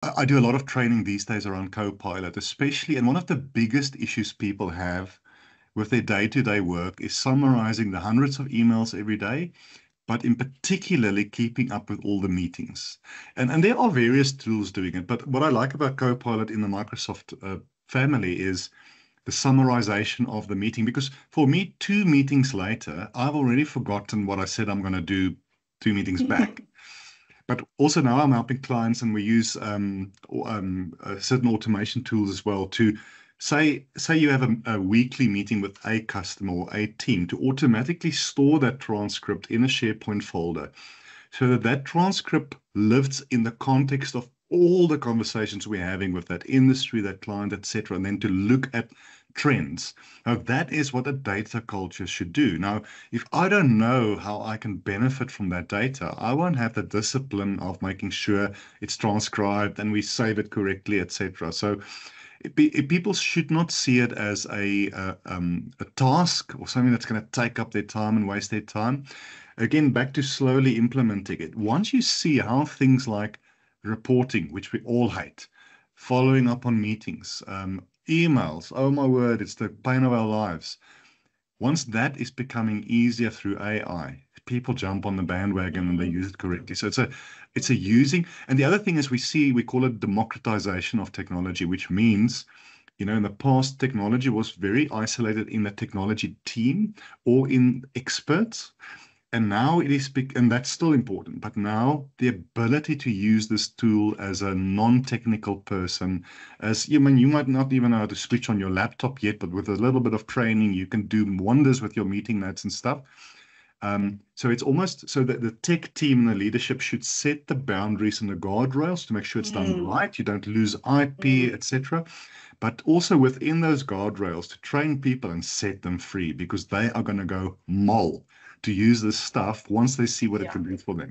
I do a lot of training these days around Copilot, especially, and one of the biggest issues people have with their day-to-day work is summarizing the hundreds of emails every day, but in particularly keeping up with all the meetings. And there are various tools doing it, but what I like about Copilot in the Microsoft family is the summarization of the meeting, because for me, 2 meetings later, I've already forgotten what I said I'm going to do 2 meetings back. But also now I'm helping clients, and we use certain automation tools as well to say you have a weekly meeting with a customer or a team to automatically store that transcript in a SharePoint folder so that that transcript lives in the context of all the conversations we're having with that industry, that client, etc., and then to look at trends. Now, that is what a data culture should do. Now, if I don't know how I can benefit from that data, I won't have the discipline of making sure it's transcribed and we save it correctly, etc. So people should not see it as a task or something that's going to take up their time and waste their time. Again, back to slowly implementing it. Once you see how things like reporting, which we all hate, following up on meetings, emails, oh my word, it's the pain of our lives. Once that is becoming easier through AI, people jump on the bandwagon and they use it correctly. So it's a using. And the other thing is we call it democratization of technology, which means, in the past, technology was very isolated in the technology team or in experts. And now it is big, and that's still important. But now the ability to use this tool as a non-technical person, as you might not even know how to switch on your laptop yet, but with a little bit of training, you can do wonders with your meeting notes and stuff. So it's almost so that the tech team and the leadership should set the boundaries and the guardrails to make sure it's done Mm, right. You don't lose IP, mm, etc. But also within those guardrails to train people and set them free because they are going to go mol to use this stuff once they see what it yeah. can do for them.